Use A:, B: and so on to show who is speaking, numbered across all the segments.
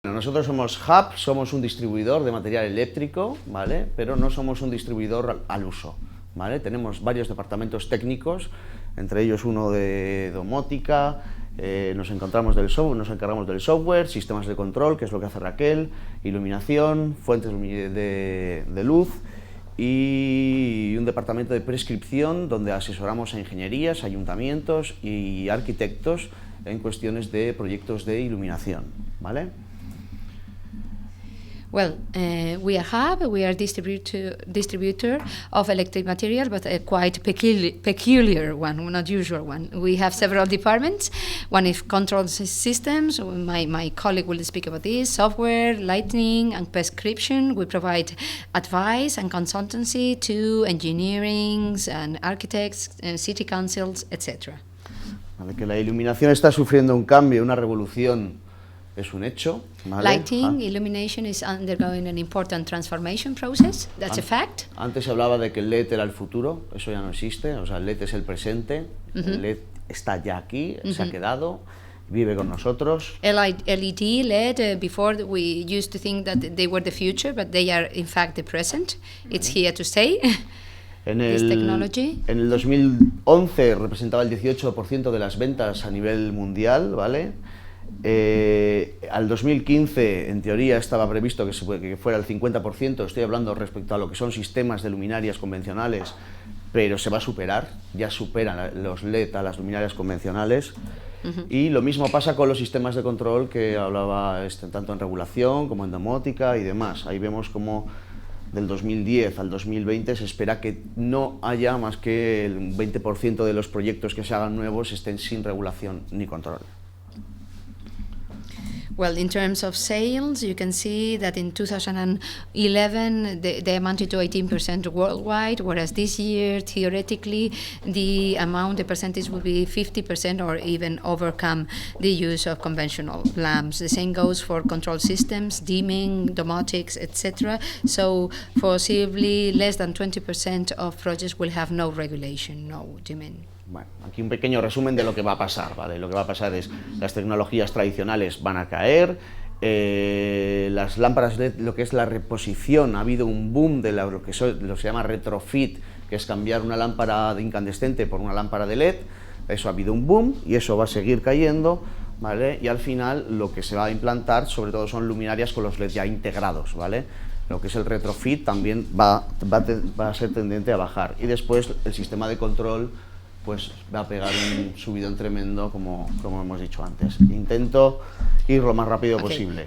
A: Nosotros somos Hub, somos un distribuidor de material eléctrico, ¿vale? Pero no somos un distribuidor al uso, ¿vale? Tenemos varios departamentos técnicos, entre ellos uno de domótica, nos encargamos del software, sistemas de control, que es lo que hace Raquel, iluminación, fuentes de luz, y un departamento de prescripción donde asesoramos a ingenierías, ayuntamientos y arquitectos en cuestiones de proyectos de iluminación, ¿vale?
B: Well, we are Hub, we are distributor of electric material, but a quite peculiar one, not usual one. We have several departments. One is control systems, my colleague will speak about this, software, lighting, and prescription. We provide advice and consultancy to engineering and architects, city councils, etc.
A: Vale, que la iluminación está sufriendo un cambio, una revolución. Es un hecho, ¿vale?
B: Lighting, illumination is undergoing an important transformation process. That's a fact.
A: Antes se hablaba de que el LED era el futuro, eso ya no existe, o sea, el LED es el presente, el LED está ya aquí, se ha quedado, vive con nosotros.
B: LED, before we used to think that they were the future, but they are in fact the present. It's here to stay.
A: En el 2011 representaba el 18% de las ventas a nivel mundial, ¿vale? Al 2015, en teoría, estaba previsto que fuera el 50%, estoy hablando respecto a lo que son sistemas de luminarias convencionales, pero se va a superar, ya superan los LED a las luminarias convencionales. Y lo mismo pasa con los sistemas de control que hablaba tanto en regulación como en domótica y demás. Ahí vemos como del 2010 al 2020 se espera que no haya más que el 20% de los proyectos que se hagan nuevos estén sin regulación ni control.
B: Well, in terms of sales, you can see that in 2011 they amounted to 18% worldwide, whereas this year, theoretically, the percentage will be 50% or even overcome the use of conventional lamps. The same goes for control systems, dimming, domotics, etc. So, foreseeably, less than 20% of projects will have no regulation, no dimming.
A: Bueno, aquí un pequeño resumen de lo que va a pasar, ¿vale? Lo que va a pasar es las tecnologías tradicionales van a caer, las lámparas LED, lo que es la reposición, ha habido un boom de lo que se llama retrofit, que es cambiar una lámpara incandescente por una lámpara de LED, eso ha habido un boom y eso va a seguir cayendo, ¿vale? Y al final lo que se va a implantar sobre todo son luminarias con los LED ya integrados, ¿vale? Lo que es el retrofit también va a ser tendente a bajar y después el sistema de control pues va a pegar un subidón tremendo como hemos dicho antes. Intento ir lo más rápido posible.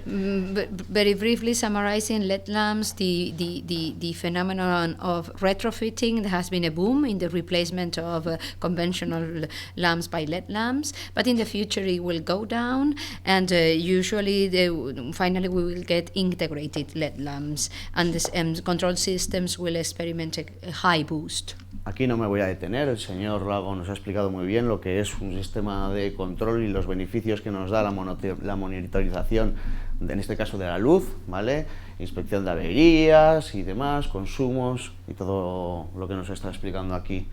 B: Very briefly summarizing LED lamps, the phenomenon of retrofitting, there has been a boom in the replacement of conventional lamps by LED lamps, but in the future it will go down and usually finally we will get integrated LED lamps and the control systems will experiment a high boost.
A: Aquí no me voy a detener, el señor Lago nos ha explicado muy bien lo que es un sistema de control y los beneficios que nos da la monitorización, en este caso de la luz, ¿vale? Inspección de averías y demás, consumos y todo lo que nos está explicando aquí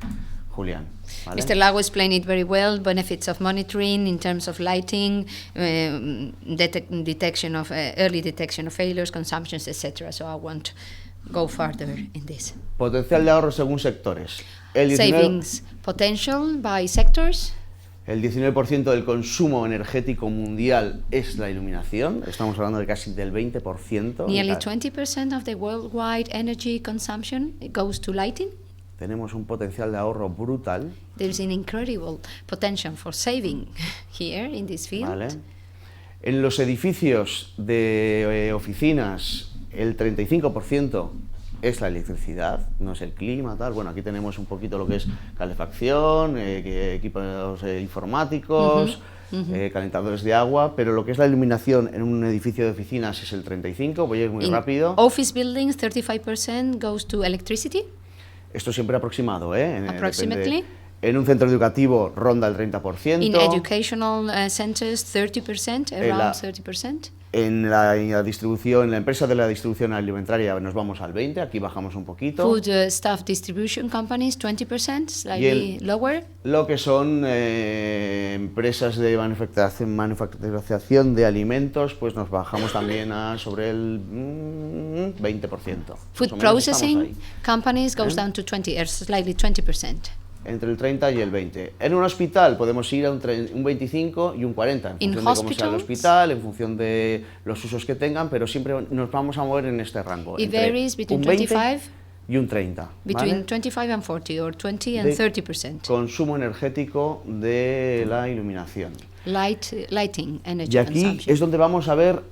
A: Julián, ¿vale?
B: Mr. Lago explained it very well, benefits of monitoring in terms of lighting, detection of early detection of failures, consumptions, etc. So I won't go further in this.
A: Potencial de ahorro según sectores.
B: Savings potential by sectors.
A: El 19% del consumo energético mundial es la iluminación. Estamos hablando de casi del 20%.
B: Nearly 20% of the worldwide energy consumption goes to lighting.
A: Tenemos un potencial de ahorro brutal.
B: There is an incredible potential for saving here in this field.
A: ¿Vale? En los edificios de oficinas, el 35% es la electricidad, no es el clima, tal. Bueno, aquí tenemos un poquito lo que es calefacción, equipos informáticos, calentadores de agua, pero lo que es la iluminación en un edificio de oficinas es el 35%, voy a ir muy rápido.
B: Office buildings, 35% goes to electricity.
A: Esto siempre aproximado, ¿eh?
B: Approximately.
A: En un centro educativo ronda el 30%.
B: In educational centers, 30%, around 30%.
A: En la distribución, en la empresa de la distribución alimentaria nos vamos al 20%, aquí bajamos un poquito.
B: Food stuff distribution companies, 20%, slightly lower.
A: Lo que son empresas de manufacturación de alimentos, pues nos bajamos también a sobre el 20%.
B: Food processing companies goes down to 20, or slightly 20%.
A: Entre el 30 y el 20. En un hospital podemos ir a un 25 y un 40, en función de cómo sea el hospital, en función de los usos que tengan, pero siempre nos vamos a mover en este rango.
B: It varies between 25
A: y un 30.
B: Between 25 and 40, or 20 and 30%.
A: Consumo energético de la iluminación.
B: Lighting energy
A: y aquí
B: consumption.
A: es donde vamos a ver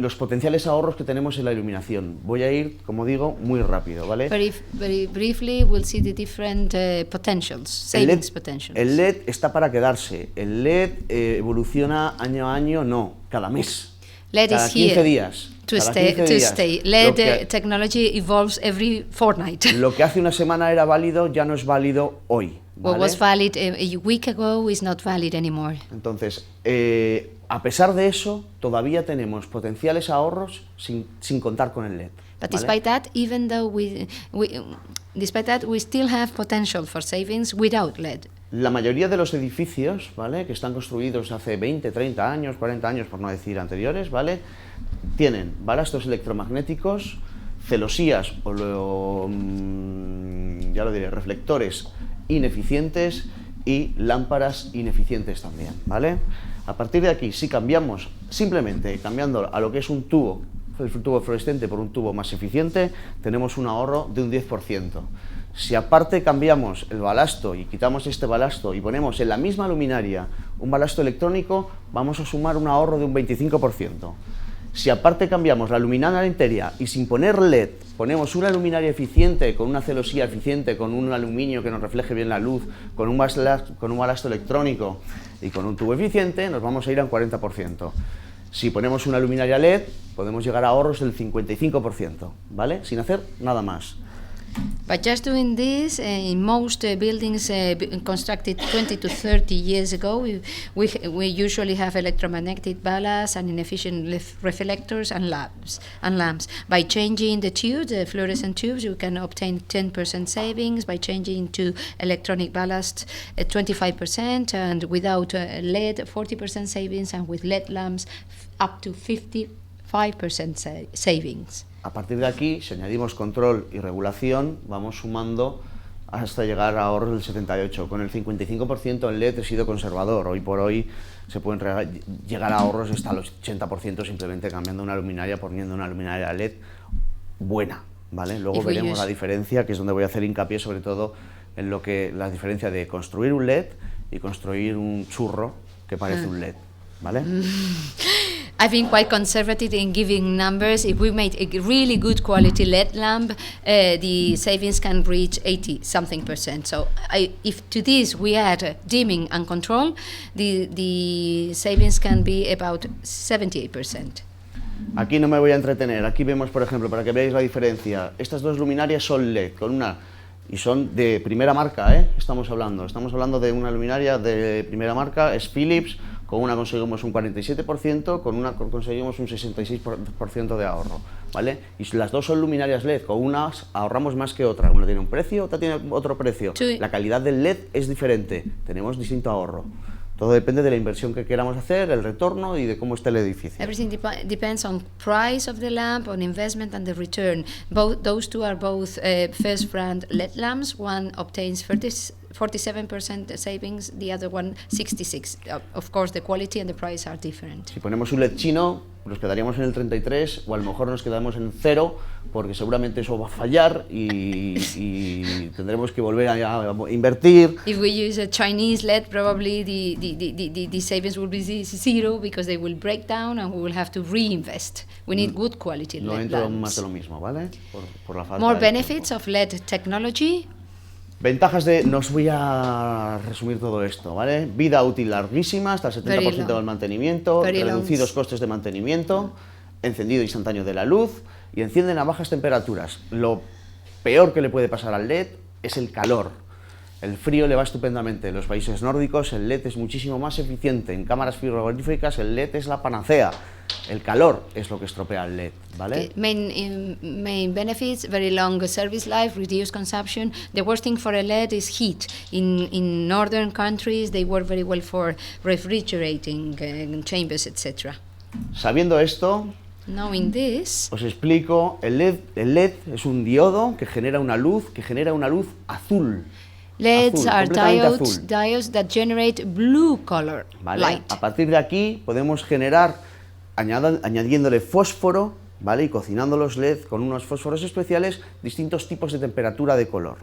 A: los potenciales ahorros que tenemos en la iluminación. Voy a ir, como digo, muy rápido, ¿vale?
B: Very briefly, we'll see the different potentials, savings potentials.
A: El LED está para quedarse. El LED evoluciona año a año, no, cada mes.
B: LED
A: cada
B: is
A: 15
B: here
A: días.
B: to stay. LED technology evolves every fortnight.
A: Lo que hace una semana era válido ya no es válido hoy. ¿Vale?
B: What was valid a week ago is not valid anymore.
A: Entonces, a pesar de eso, todavía tenemos potenciales ahorros sin contar con el LED.
B: But
A: ¿vale?
B: despite that, even though despite that, we still have potential for savings without LED.
A: La mayoría de los edificios, ¿vale?, que están construidos hace 20, 30 años, 40 años, por no decir anteriores, ¿vale?, tienen balastos electromagnéticos, celosías o ya lo diré, reflectores ineficientes y lámparas ineficientes también, ¿vale? A partir de aquí, si cambiamos, simplemente cambiando a lo que es un tubo fluorescente por un tubo más eficiente, tenemos un ahorro de un 10%. Si aparte cambiamos el balasto y quitamos este balasto y ponemos en la misma luminaria un balasto electrónico, vamos a sumar un ahorro de un 25%. Si aparte cambiamos la luminaria entera y sin poner LED ponemos una luminaria eficiente, con una celosía eficiente, con un aluminio que nos refleje bien la luz, con un balasto electrónico y con un tubo eficiente, nos vamos a ir al 40%. Si ponemos una luminaria LED, podemos llegar a ahorros del 55%, ¿vale? Sin hacer nada más.
B: By just doing this, in most buildings constructed 20 to 30 years ago, we usually have electromagnetic ballasts and inefficient reflectors and lamps. By changing the tubes, the fluorescent tubes, you can obtain 10% savings. By changing to electronic ballast, 25%, and without LED, 40% savings, and with LED lamps, up to 55% savings.
A: A partir de aquí, si añadimos control y regulación, vamos sumando hasta llegar a ahorros del 78%. Con el 55% en LED he sido conservador. Hoy por hoy se pueden llegar a ahorros hasta el 80% simplemente cambiando una luminaria, poniendo una luminaria LED buena, ¿vale? Luego veremos la diferencia, que es donde voy a hacer hincapié sobre todo en lo que la diferencia de construir un LED y construir un churro que parece un LED, ¿vale?
B: I've been quite conservative in giving numbers. If we made a really good quality LED lamp, the savings can reach 80-something%. So if to this we add dimming and control, the savings can be about 78%.
A: Aquí no me voy a entretener. Aquí vemos, por ejemplo, para que veáis la diferencia, estas dos luminarias son LED, y son de primera marca, estamos hablando de una luminaria de primera marca, es Philips. Con una conseguimos un 47%, con una conseguimos un 66% de ahorro, ¿vale? Y las dos son luminarias LED, con unas ahorramos más que otra. Una tiene un precio, otra tiene otro precio. Sí. La calidad del LED es diferente, tenemos distinto ahorro. Todo depende de la inversión que queramos hacer, el retorno y de cómo esté el edificio.
B: Everything depends on price of the lamp, on investment and the return. Those two are both first brand LED lamps. One obtains 47% savings, the other one 66%. Of course, the quality and the price are different.
A: Si ponemos un LED chino, nos quedaríamos en el 33 o a lo mejor nos quedamos en 0 porque seguramente eso va a fallar y tendremos que volver a invertir.
B: If we use a Chinese LED, probably the savings will be 0 because they will break down and we will have to reinvest. We need good quality LED lamps.
A: No entro más de lo mismo, ¿vale? Por la falta
B: More benefits of LED technology.
A: Ventajas nos voy a resumir todo esto, ¿vale? Vida útil larguísima, hasta el 70% del mantenimiento, reducidos costes de mantenimiento, encendido instantáneo de la luz y encienden a bajas temperaturas. Lo peor que le puede pasar al LED es el calor. El frío le va estupendamente. En los países nórdicos el LED es muchísimo más eficiente. En cámaras frigoríficas el LED es la panacea. El calor es lo que estropea el LED, ¿vale?
B: Okay. Main benefits: very long service life, reduced consumption. The worst thing for a LED is heat. In northern countries, they work very well for refrigerating chambers, etc.
A: Sabiendo esto,
B: Knowing this,
A: os explico. El LED es un diodo que genera una luz azul.
B: LEDs are
A: azul.
B: diodes that generate blue color
A: ¿Vale?
B: light.
A: A partir de aquí podemos generar, añadiéndole fósforo, ¿vale? Y cocinando los LED con unos fósforos especiales, distintos tipos de temperatura de color,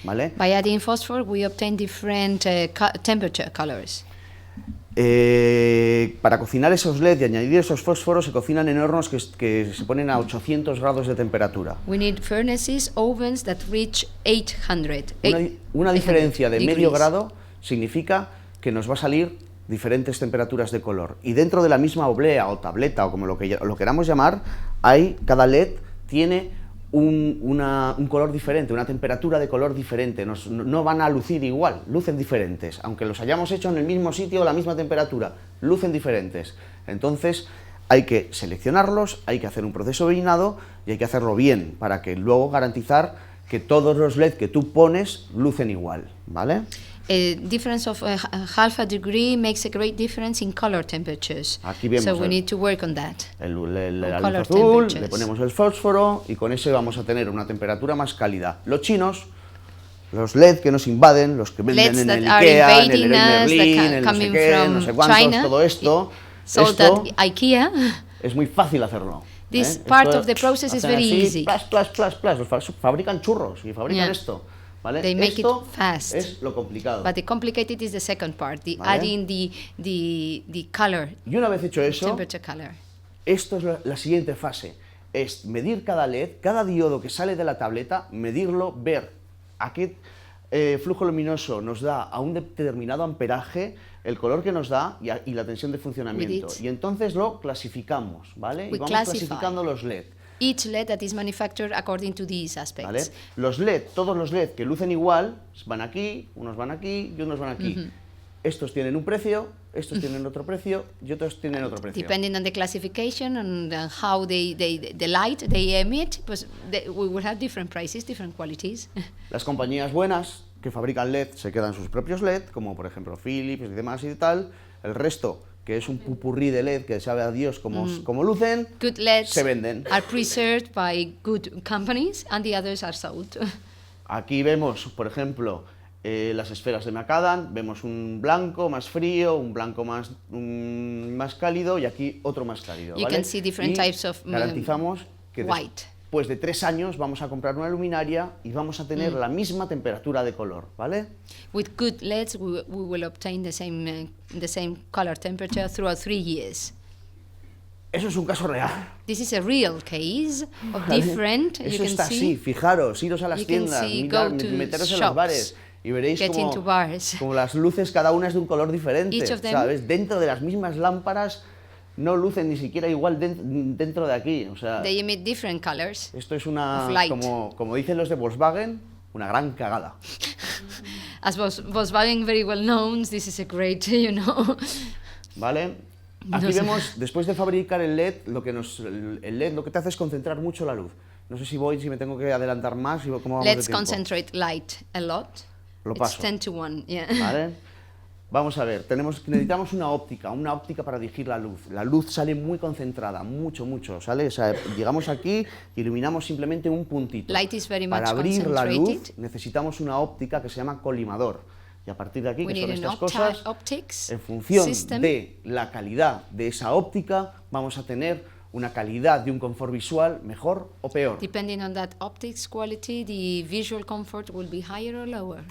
A: ¿vale?
B: By adding phosphor, we obtain different temperature colors.
A: Para cocinar esos LED y añadir esos fósforos se cocinan en hornos que se ponen a 800 grados de temperatura.
B: We need furnaces, ovens that reach 800.
A: Una diferencia de medio
B: degrees.
A: grado significa que nos va a salir diferentes temperaturas de color. Y dentro de la misma oblea o tableta o como lo queramos llamar, cada LED tiene un color diferente, una temperatura de color diferente. No van a lucir igual, lucen diferentes. Aunque los hayamos hecho en el mismo sitio, la misma temperatura, lucen diferentes. Entonces hay que seleccionarlos, hay que hacer un proceso de llenado y hay que hacerlo bien para que luego garantizar que todos los LED que tú pones lucen igual, ¿vale?
B: A difference of half a degree makes a great difference in color temperatures.
A: Aquí vemos
B: so we need to work on that.
A: La luz
B: color
A: azul,
B: temperatures.
A: le ponemos el fósforo y con eso vamos a tener una temperatura más cálida. Los chinos, los LED que nos invaden, los que venden
B: LEDs
A: en el
B: that are
A: Ikea, en el
B: invading
A: Leroy
B: us,
A: Merlin,
B: that
A: en no sé
B: coming
A: qué,
B: from
A: no sé cuántos,
B: China,
A: todo esto,
B: Sold at IKEA.
A: es muy fácil hacerlo.
B: This
A: ¿eh?
B: part
A: Esto
B: of the process is
A: hacen
B: very
A: así,
B: easy.
A: Los fabrican churros y fabrican
B: Yeah.
A: esto. ¿Vale?
B: They make
A: esto
B: it fast.
A: es lo complicado.
B: But the complicated is the second part, the
A: Vale.
B: adding the color,
A: Y una vez hecho eso,
B: temperature color.
A: esto es la siguiente fase, es medir cada LED, cada diodo que sale de la tableta, medirlo, ver a qué flujo luminoso nos da a un determinado amperaje, el color que nos da y la tensión de funcionamiento.
B: With it.
A: Y entonces lo clasificamos, ¿vale?
B: We
A: y vamos
B: classify.
A: clasificando los LED.
B: Each LED that is manufactured according to these aspects.
A: ¿Vale? Los LED, todos los LED que lucen igual, van aquí, unos van aquí y unos van aquí. Estos tienen un precio, estos tienen otro precio y otros tienen otro precio.
B: Depending on the classification and how the light they emit, pues we will have different prices, different qualities.
A: Las compañías buenas que fabrican LED se quedan sus propios LED, como por ejemplo Philips y demás y tal. El resto, que es un pupurrí de LED que sabe a Dios cómo lucen,
B: Good LEDs
A: se venden.
B: are preserved by good companies and the others are sold.
A: Aquí vemos, por ejemplo, las esferas de Macadam, vemos un blanco más frío, un blanco más cálido y aquí otro más cálido.
B: You
A: ¿vale?
B: can see different
A: Y
B: types of
A: garantizamos que
B: white.
A: después de 3 años vamos a comprar una luminaria y vamos a tener la misma temperatura de color, ¿vale?
B: With good LEDs, we will obtain the same color temperature throughout 3 years.
A: Eso es un caso real.
B: This is a real case of
A: ¿Vale?
B: different.
A: Eso
B: You can
A: está
B: see.
A: así, fijaros, iros a las
B: You can
A: tiendas,
B: see,
A: mirad,
B: go to
A: meteros en los
B: shops,
A: bares y veréis
B: get into bars.
A: como las luces cada una es de un color diferente,
B: Each of them-
A: ¿sabes? Dentro de las mismas lámparas no lucen ni siquiera igual dentro de aquí, o sea,
B: They emit different colors.
A: esto es una,
B: of light.
A: como dicen los de Volkswagen, una gran cagada.
B: As Volkswagen very well known, this is a great,
A: ¿Vale? Aquí
B: No sé.
A: vemos, después de fabricar el LED, el LED lo que te hace es concentrar mucho la luz. No sé si me tengo que adelantar más y cómo vamos de
B: Let's
A: tiempo.
B: concentrate light a lot.
A: Lo
B: It's
A: paso.
B: 10 to 1, yeah.
A: ¿Vale? Vamos a ver, necesitamos una óptica para dirigir la luz. La luz sale muy concentrada, mucho, ¿sale? O sea, llegamos aquí y iluminamos simplemente un puntito.
B: Light is very much
A: Para abrir la luz
B: concentrated.
A: necesitamos una óptica que se llama colimador. Y a partir de aquí,
B: We
A: que son
B: need an
A: estas cosas,
B: optics
A: en función
B: system.
A: de la calidad de esa óptica, vamos a tener una calidad y un confort visual mejor o peor.
B: Depending on that optics quality, the visual comfort will be higher or lower.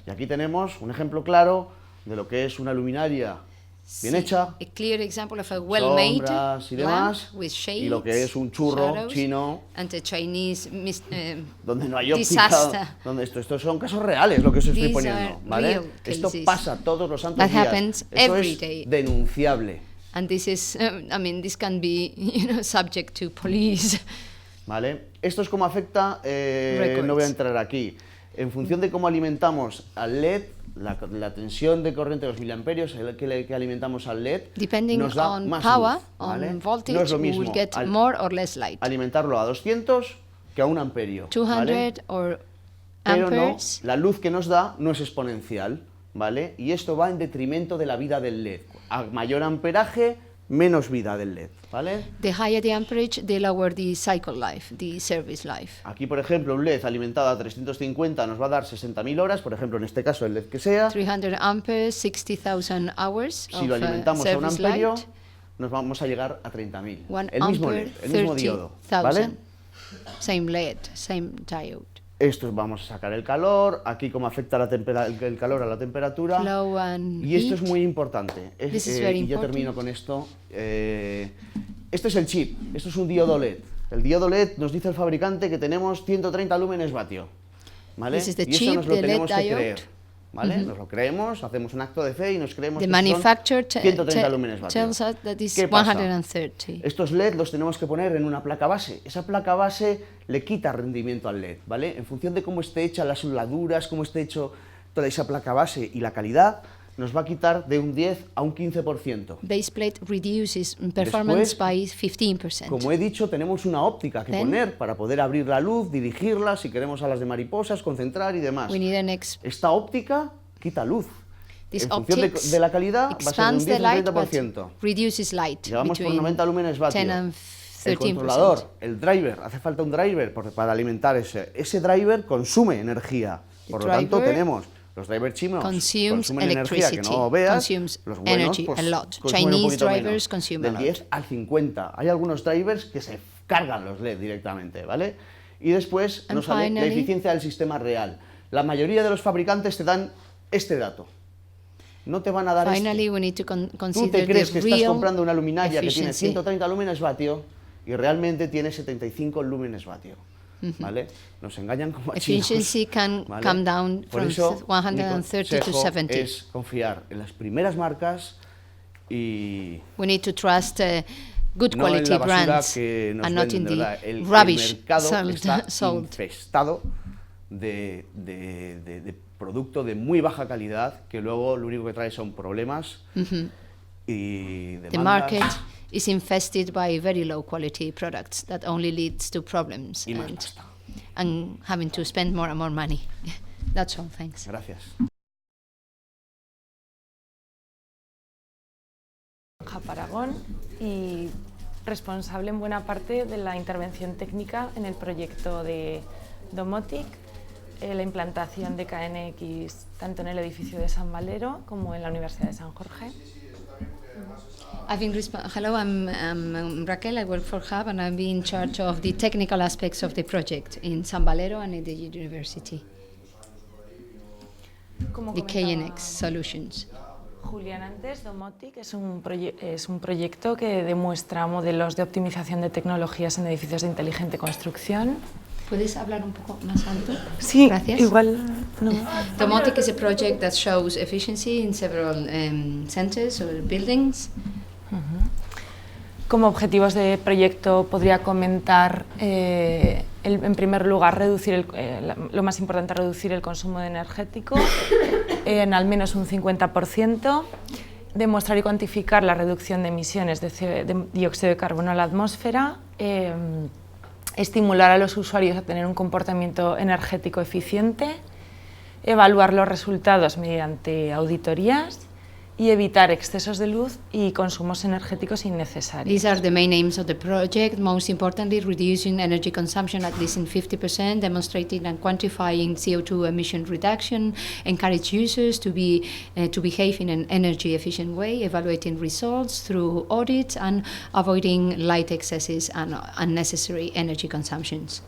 A: Y aquí tenemos un ejemplo claro de lo que es una luminaria bien hecha,
B: A clear example of a well-made
A: sombras y
B: lamp
A: demás,
B: with shades,
A: y lo que es un churro
B: shadows,
A: chino,
B: and a Chinese
A: donde no hay óptica,
B: disaster.
A: donde estos son casos reales lo que os estoy
B: These
A: poniendo,
B: are
A: ¿vale?
B: real
A: Esto
B: cases.
A: pasa todos los santos
B: That
A: días,
B: happens
A: eso
B: every
A: es
B: day.
A: denunciable,
B: And this is, this can be, subject to police.
A: ¿vale? Esto es como afecta,
B: Records.
A: no voy a entrar aquí. En función de cómo alimentamos al LED, la tensión de corriente de los miliamperios que alimentamos al LED nos da más
B: power,
A: luz, ¿vale?
B: on voltage,
A: no es lo
B: we
A: mismo
B: will get more or less light.
A: alimentarlo a 200 que a 1 amperio.
B: 200
A: ¿vale?
B: or
A: Pero
B: amperes.
A: no, la luz que nos da no es exponencial, ¿vale? Y esto va en detrimento de la vida del LED. A mayor amperaje, menos vida del LED, ¿vale?
B: The higher the amperage, the lower the cycle life, the service life.
A: Aquí, por ejemplo, un LED alimentado a 350 nos va a dar 60.000 horas, por ejemplo, en este caso el LED que sea.
B: 300 amperes, 60,000 hours
A: Si lo
B: of
A: alimentamos a 1
B: service
A: amperio,
B: light.
A: nos vamos a llegar a 30.000.
B: 1
A: El mismo
B: ampere,
A: LED, el mismo diodo,
B: 30,000.
A: ¿vale?
B: Same LED, same diode.
A: Esto vamos a sacar el calor, aquí cómo afecta el calor a la temperatura.
B: Flow and
A: Y esto es
B: heat.
A: muy importante.
B: This is very
A: y ya
B: important.
A: termino con esto. Este es el chip, esto es un diodo LED. El diodo LED nos dice el fabricante que tenemos 130 lúmenes vatio. ¿Vale?
B: This is the
A: y eso
B: chip,
A: nos lo
B: the LED
A: tenemos que
B: diode.
A: creer. ¿Vale? Nos lo creemos, hacemos un acto de fe y nos creemos
B: The
A: que
B: manufacturer
A: son 130 lúmenes vatio.
B: tells us that is
A: ¿Qué pasa?
B: 130.
A: Estos LED los tenemos que poner en una placa base. Esa placa base le quita rendimiento al LED, ¿vale? En función de cómo esté hecha las soldaduras, cómo esté hecho toda esa placa base y la calidad, nos va a quitar de un 10 a un 15%.
B: Base plate reduces performance by 15%.
A: Como he dicho, tenemos una óptica que poner para poder abrir la luz, dirigirla, si queremos alas de mariposas, concentrar y demás.
B: We need an
A: Esta óptica quita luz.
B: This
A: En función
B: optics
A: de la calidad, va a ser de un
B: expands
A: 10
B: the
A: a
B: light,
A: un
B: but
A: 30%.
B: reduces light
A: Llevamos por
B: between
A: 90 lúmenes vatio.
B: 10 and
A: El
B: 13%.
A: controlador, el driver, hace falta un driver para alimentar ese driver consume energía. Por lo tanto,
B: driver
A: tenemos los drivers chinos
B: consumes
A: consumen energía que
B: electricity,
A: no veas,
B: consumes
A: los buenos
B: energy
A: pues,
B: a lot.
A: consumen un
B: Chinese
A: poquito
B: drivers
A: menos,
B: consume a
A: del
B: lot.
A: 10 al 50. Hay algunos drivers que se cargan los LED directamente, ¿vale? Y después
B: And
A: nos sale la
B: finally-
A: eficiencia del sistema real. La mayoría de los fabricantes te dan este dato. No te van a dar
B: Finally,
A: este.
B: we need to
A: Tú
B: consider
A: te crees
B: the
A: que estás
B: real
A: comprando una luminaria que tiene
B: efficiency.
A: 130 lúmenes vatio y realmente tiene 75 lúmenes vatio. ¿Vale? Nos engañan como a
B: Efficiency
A: chicos,
B: can
A: ¿vale?
B: come down
A: Por
B: from
A: eso,
B: 130
A: mi
B: to
A: consejo
B: 70.
A: es confiar en las primeras marcas y
B: We need to trust good
A: no en
B: quality
A: la basura
B: brands
A: que nos
B: and not in
A: venden, de
B: the
A: verdad. El
B: rubbish
A: mercado está
B: sold.
A: infestado de producto de muy baja calidad que luego lo único que trae son problemas y demandas.
B: The market is infested by very low quality products that only leads to problems
A: Y más pasta.
B: and having to spend more and more money. That's all, thanks.
A: Gracias.
C: Paragón y responsable en buena parte de la intervención técnica en el proyecto de Domotic, la implantación de KNX tanto en el edificio de San Valero como en la Universidad de San Jorge.
B: Hello, I'm Raquel. I work for Hub and I've been in charge of the technical aspects of the project in San Valero and in the university.
C: Como
B: The
C: comentaba
B: KNX solutions.
C: Julián antes, Domotic es un proyecto que demuestra modelos de optimización de tecnologías en edificios de inteligente construcción.
B: ¿Puedes hablar un poco más alto?
C: Sí,
B: Gracias.
C: igual no.
B: Domotic is a project that shows efficiency in several centers or buildings.
C: Como objetivos de proyecto podría comentar, en primer lugar, lo más importante, reducir el consumo energético en al menos un 50%, demostrar y cuantificar la reducción de emisiones de dióxido de carbono a la atmósfera, estimular a los usuarios a tener un comportamiento energético eficiente, evaluar los resultados mediante auditorías y evitar excesos de luz y consumos energéticos innecesarios.
B: These are the main aims of the project. Most importantly, reducing energy consumption at least in 50%, demonstrating and quantifying CO2 emission reduction, encourage users to behave in an energy efficient way, evaluating results through audits and avoiding light excesses and unnecessary energy consumptions.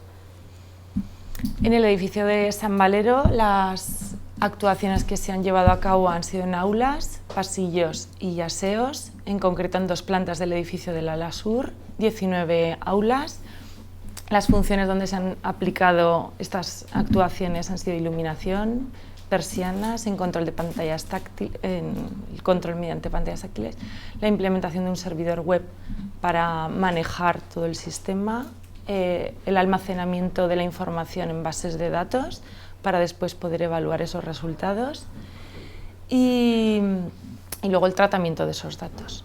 C: En el edificio de San Valero, las actuaciones que se han llevado a cabo han sido en aulas, pasillos y aseos, en concreto en 2 plantas del edificio del ala sur, 19 aulas. Las funciones donde se han aplicado estas actuaciones han sido iluminación, persianas, en control de pantallas táctiles, en el control mediante pantallas táctiles, la implementación de un servidor web para manejar todo el sistema, el almacenamiento de la información en bases de datos para después poder evaluar esos resultados y luego el tratamiento de esos datos.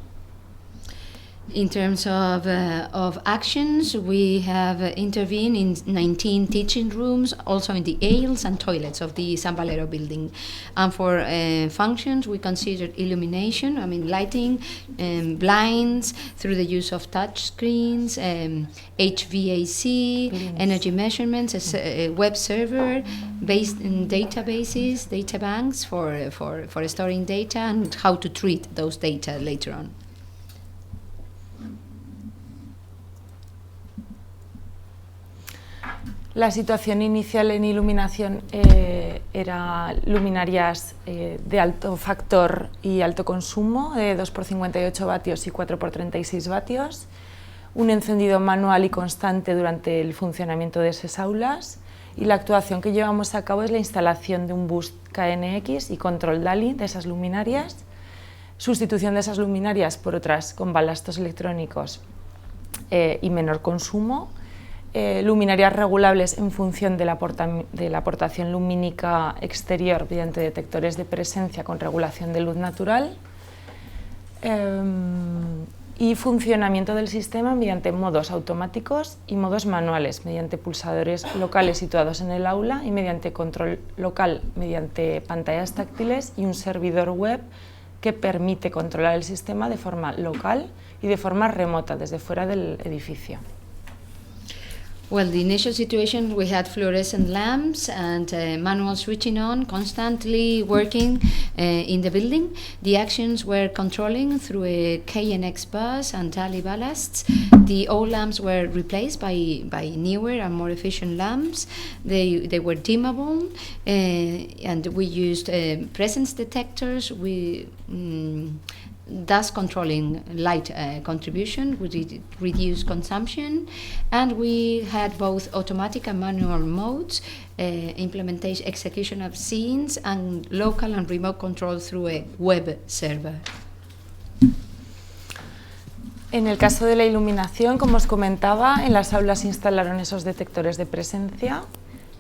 B: In terms of actions, we have intervened in 19 teaching rooms, also in the aisles and toilets of the San Valero building. And for functions, we considered illumination, lighting, blinds, through the use of touch screens, HVAC, energy measurements, a web server, based in databases, data banks for storing data, and how to treat those data later on.
C: La situación inicial en iluminación era luminarias de alto factor y alto consumo, de 2x58 vatios y 4x36 vatios, un encendido manual y constante durante el funcionamiento de esas aulas, y la actuación que llevamos a cabo es la instalación de un boost KNX y control DALI de esas luminarias, sustitución de esas luminarias por otras con balastos electrónicos y menor consumo, luminarias regulables en función de la aportación lumínica exterior mediante detectores de presencia con regulación de luz natural, y funcionamiento del sistema mediante modos automáticos y modos manuales, mediante pulsadores locales situados en el aula y mediante control local mediante pantallas táctiles y un servidor web que permite controlar el sistema de forma local y de forma remota desde fuera del edificio.
B: Well, the initial situation, we had fluorescent lamps and manual switching on, constantly working in the building. The actions were controlling through a KNX bus and DALI ballasts. The old lamps were replaced by newer and more efficient lamps. They were dimmable, and we used presence detectors. Thus controlling light contribution, we reduce consumption, and we had both automatic and manual modes, implementation, execution of scenes, and local and remote control through a web server.
C: En el caso de la iluminación, como os comentaba, en las aulas se instalaron esos detectores de presencia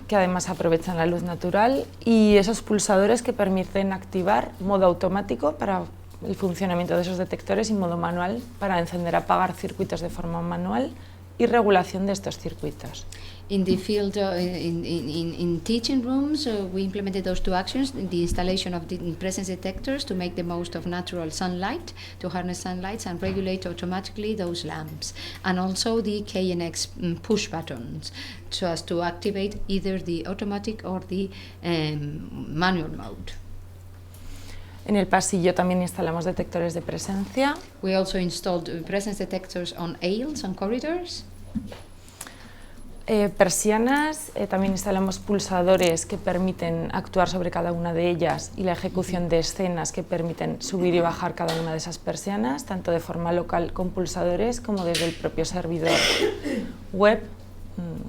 C: que además aprovechan la luz natural y esos pulsadores que permiten activar modo automático para el funcionamiento de esos detectores y modo manual para encender y apagar circuitos de forma manual y regulación de estos circuitos.
B: In the field, in teaching rooms, we implemented those two actions, the installation of the presence detectors to make the most of natural sunlight, to harness sunlight and regulate automatically those lamps, and also the KNX push buttons, so as to activate either the automatic or the manual mode.
C: En el pasillo también instalamos detectores de presencia.
B: We also installed presence detectors on aisles and corridors.
C: Persianas, también instalamos pulsadores que permiten actuar sobre cada una de ellas y la ejecución de escenas que permiten subir y bajar cada una de esas persianas, tanto de forma local con pulsadores como desde el propio servidor web,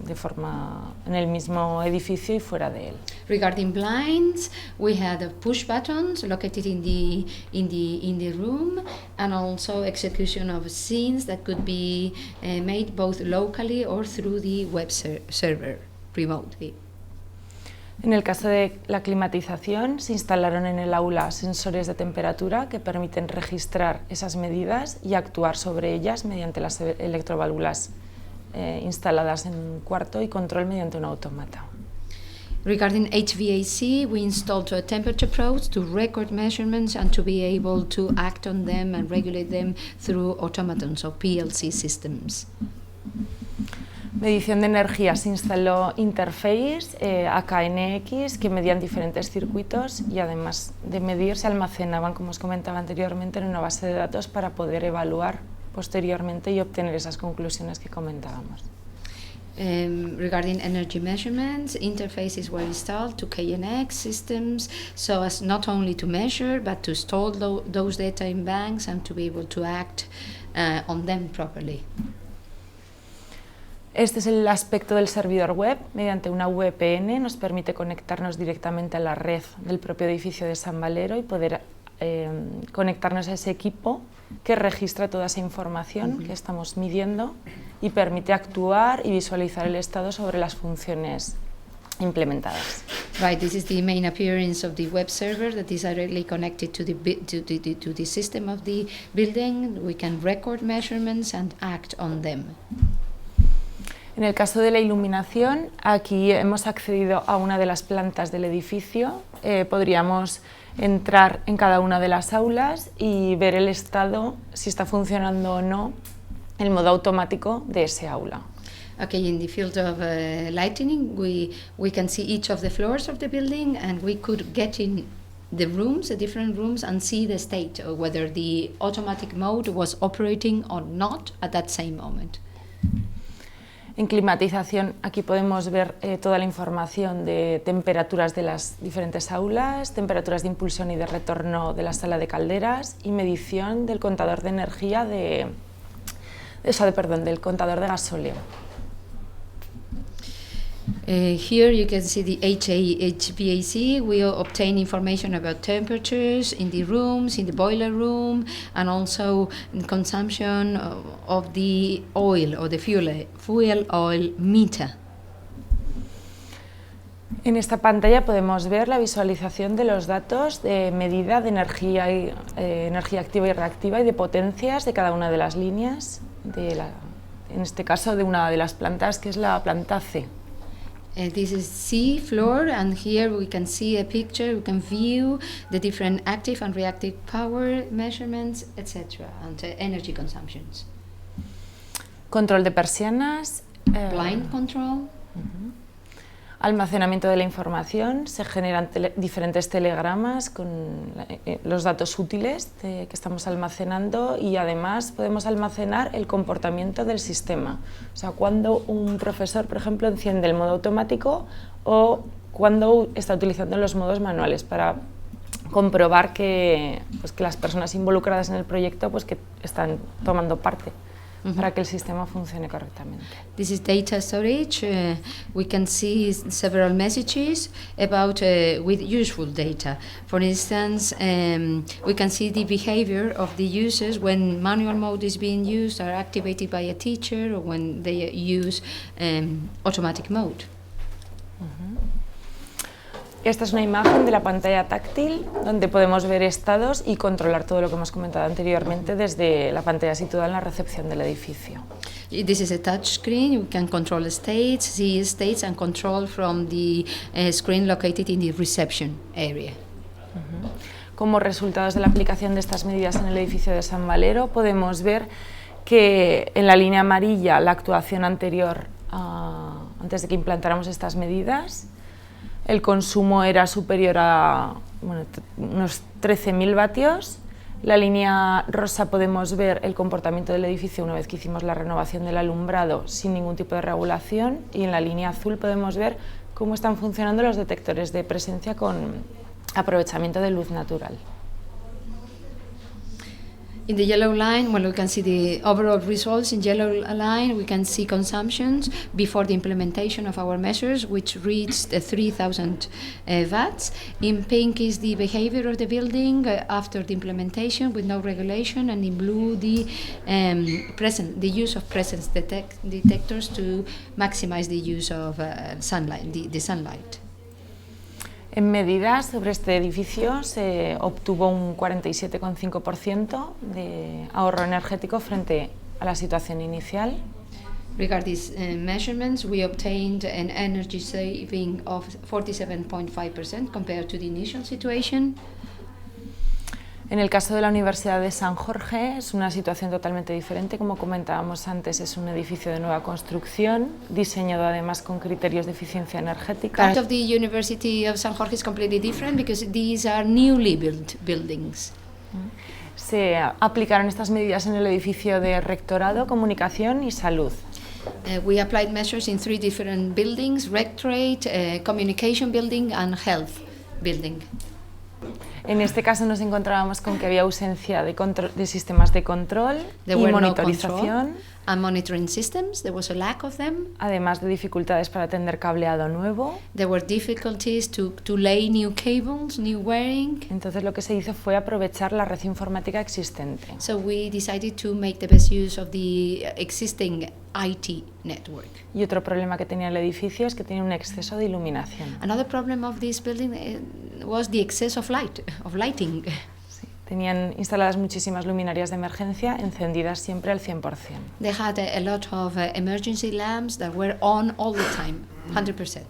C: de forma en el mismo edificio y fuera de él.
B: Regarding blinds, we had push buttons located in the room, and also execution of scenes that could be made both locally or through the web server remotely.
C: En el caso de la climatización, se instalaron en el aula sensores de temperatura que permiten registrar esas medidas y actuar sobre ellas mediante las electroválvulas instaladas en un cuarto y control mediante un automata.
B: Regarding HVAC, we installed temperature probes to record measurements and to be able to act on them and regulate them through automatons or PLC systems.
C: Medición de energía, se instaló interface AKNX que medían diferentes circuitos y además de medir se almacenaban, como os comentaba anteriormente, en una base de datos para poder evaluar posteriormente y obtener esas conclusiones que comentábamos.
B: Regarding energy measurements, interfaces were installed to KNX systems so as not only to measure but to store those data in banks and to be able to act on them properly.
C: Este es el aspecto del servidor web. Mediante una VPN nos permite conectarnos directamente a la red del propio edificio de San Valero y poder conectarnos a ese equipo que registra toda esa información que estamos midiendo y permite actuar y visualizar el estado sobre las funciones implementadas.
B: Right, this is the main appearance of the web server that is directly connected to the system of the building. We can record measurements and act on them.
C: En el caso de la iluminación, aquí hemos accedido a una de las plantas del edificio. Podríamos entrar en cada una de las aulas y ver el estado, si está funcionando o no, el modo automático de ese aula.
B: Okay, in the field of lighting, we can see each of the floors of the building, and we could get in the rooms, the different rooms, and see the state, or whether the automatic mode was operating or not at that same moment.
C: En climatización, aquí podemos ver toda la información de temperaturas de las diferentes aulas, temperaturas de impulsión y de retorno de la sala de calderas y medición del contador de energía del contador de gasóleo.
B: Here you can see the HVAC. We obtain information about temperatures in the rooms, in the boiler room, and also consumption of the oil or the fuel oil meter.
C: En esta pantalla podemos ver la visualización de los datos de medida de energía, energía activa y reactiva y de potencias de cada una de las líneas, en este caso de una de las plantas que es la planta C.
B: This is C floor, and here we can see a picture. We can view the different active and reactive power measurements, etc., and energy consumptions.
C: Control de persianas.
B: Blind control.
C: Almacenamiento de la información. Se generan diferentes telegramas con los datos útiles que estamos almacenando y además podemos almacenar el comportamiento del sistema. O sea, cuando un profesor, por ejemplo, enciende el modo automático o cuando está utilizando los modos manuales para comprobar que las personas involucradas en el proyecto que están tomando parte. Para que el sistema funcione correctamente.
B: This is data storage. We can see several messages about with useful data. For instance, we can see the behavior of the users when manual mode is being used or activated by a teacher, or when they use automatic mode.
C: Esta es una imagen de la pantalla táctil donde podemos ver estados y controlar todo lo que hemos comentado anteriormente desde la pantalla situada en la recepción del edificio.
B: This is a touch screen. We can control states, see states, and control from the screen located in the reception area.
C: Como resultados de la aplicación de estas medidas en el edificio de San Valero, podemos ver que en la línea amarilla la actuación anterior, antes de que implantáramos estas medidas, el consumo era superior a unos 13.000 vatios. La línea rosa podemos ver el comportamiento del edificio una vez que hicimos la renovación del alumbrado sin ningún tipo de regulación, y en la línea azul podemos ver cómo están funcionando los detectores de presencia con aprovechamiento de luz natural.
B: In the yellow line, when we can see the overall results in yellow line, we can see consumptions before the implementation of our measures, which reached 3,000 watts. In pink is the behavior of the building after the implementation with no regulation, and in blue the use of presence detectors to maximize the use of sunlight, the sunlight.
C: En medidas sobre este edificio se obtuvo un 47,5% de ahorro energético frente a la situación inicial.
B: Regarding these measurements, we obtained an energy saving of 47.5% compared to the initial situation.
C: En el caso de la Universidad de San Jorge es una situación totalmente diferente. Como comentábamos antes, es un edificio de nueva construcción, diseñado además con criterios de eficiencia energética.
B: Part of the University of San Jorge is completely different because these are newly built buildings.
C: Se aplicaron estas medidas en el edificio de Rectorado, Comunicación y Salud.
B: We applied measures in 3 different buildings: Rectorate, Communication Building and Health Building.
C: En este caso nos encontrábamos con que había ausencia de sistemas de control y monitorización.
B: And monitoring systems, there was a lack of them.
C: Además de dificultades para tender cableado nuevo.
B: There were difficulties to lay new cables, new wiring.
C: Entonces lo que se hizo fue aprovechar la red informática existente.
B: So we decided to make the best use of the existing IT network.
C: Y otro problema que tenía el edificio es que tenía un exceso de iluminación.
B: Another problem of this building was the excess of lighting.
C: Tenían instaladas muchísimas luminarias de emergencia encendidas siempre al 100%.
B: They had a lot of emergency lamps that were on all the time, 100%.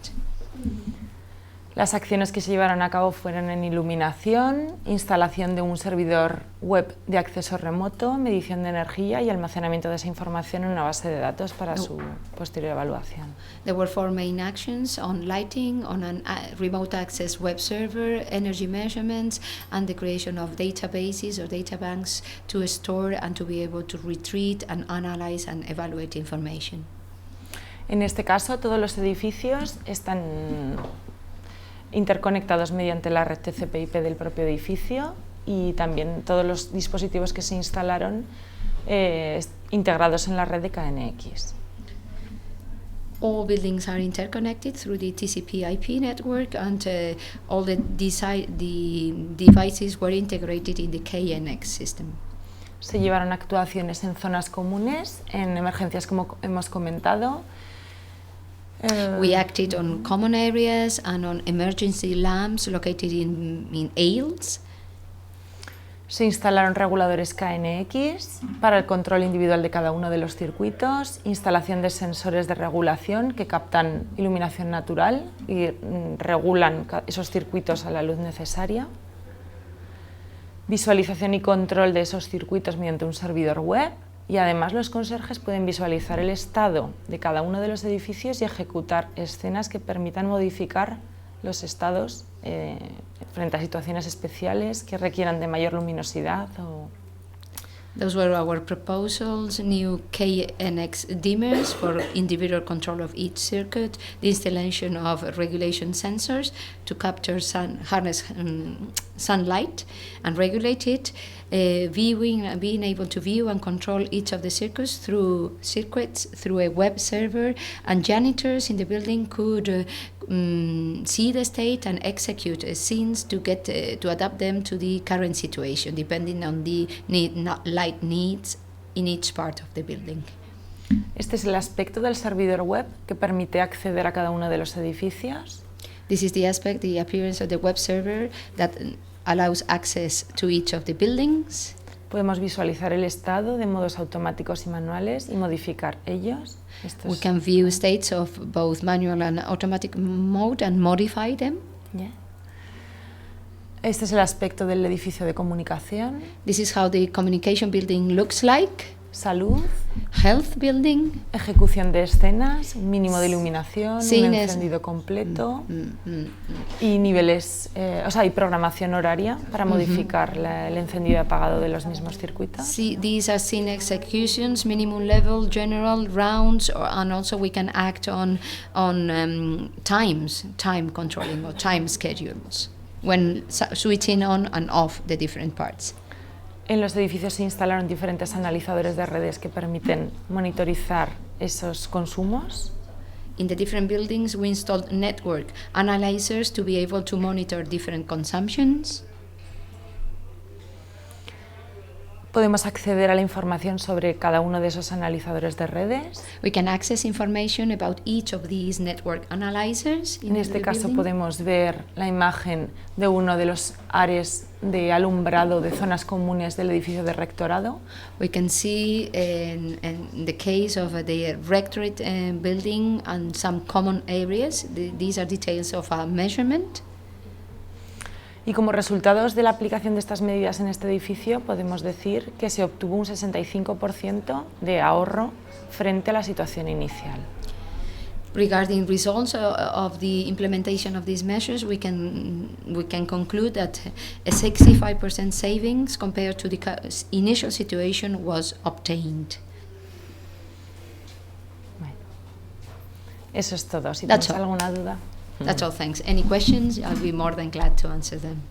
C: Las acciones que se llevaron a cabo fueron en iluminación, instalación de un servidor web de acceso remoto, medición de energía y almacenamiento de esa información en una base de datos para su posterior evaluación.
B: There were 4 main actions: on lighting, on a remote access web server, energy measurements, and the creation of databases or data banks to store and to be able to retrieve and analyze and evaluate information.
C: En este caso, todos los edificios están interconectados mediante la red TCP/IP del propio edificio y también todos los dispositivos que se instalaron integrados en la red de KNX.
B: All buildings are interconnected through the TCP/IP network, and all the devices were integrated in the KNX system.
C: Se llevaron actuaciones en zonas comunes, en emergencias como hemos comentado.
B: We acted on common areas and on emergency lamps located in aisles.
C: Se instalaron reguladores KNX para el control individual de cada uno de los circuitos, instalación de sensores de regulación que captan iluminación natural y regulan esos circuitos a la luz necesaria, visualización y control de esos circuitos mediante un servidor web. Y además los conserjes pueden visualizar el estado de cada uno de los edificios y ejecutar escenas que permitan modificar los estados frente a situaciones especiales que requieran de mayor luminosidad.
B: Those were our proposals: new KNX dimmers for individual control of each circuit, the installation of regulation sensors to capture harness sunlight and regulate it, being able to view and control each of the circuits through a web server, and janitors in the building could see the state and execute scenes to get to adapt them to the current situation, depending on the light needs in each part of the building.
C: Este es el aspecto del servidor web que permite acceder a cada uno de los edificios.
B: This is the aspect, the appearance of the web server that allows access to each of the buildings.
C: Podemos visualizar el estado de modos automáticos y manuales y modificar ellos.
B: We can view states of both manual and automatic mode and modify them.
C: Yeah. Este es el aspecto del edificio de comunicación.
B: This is how the communication building looks like.
C: Salud.
B: Health building.
C: Ejecución de escenas, mínimo de iluminación, un encendido completo y niveles, y programación horaria para modificar el encendido y apagado de los mismos circuitos.
B: These are scene executions, minimum level, general, rounds, and also we can act on time controlling or time schedules when switching on and off the different parts.
C: En los edificios se instalaron diferentes analizadores de redes que permiten monitorizar esos consumos.
B: In the different buildings, we installed network analyzers to be able to monitor different consumptions.
C: Podemos acceder a la información sobre cada uno de esos analizadores de redes.
B: We can access information about each of these network analyzers.
C: En este caso podemos ver la imagen de uno de los áreas de alumbrado de zonas comunes del edificio de rectorado.
B: We can see in the case of the rectorate building and some common areas. These are details of a measurement.
C: Y como resultados de la aplicación de estas medidas en este edificio, podemos decir que se obtuvo un 65% de ahorro frente a la situación inicial.
B: Regarding results of the implementation of these measures, we can conclude that a 65% savings compared to the initial situation was obtained.
C: Bueno, eso es todo. Si tienes alguna duda.
B: That's all, thanks. Any questions? I'll be more than glad to answer them.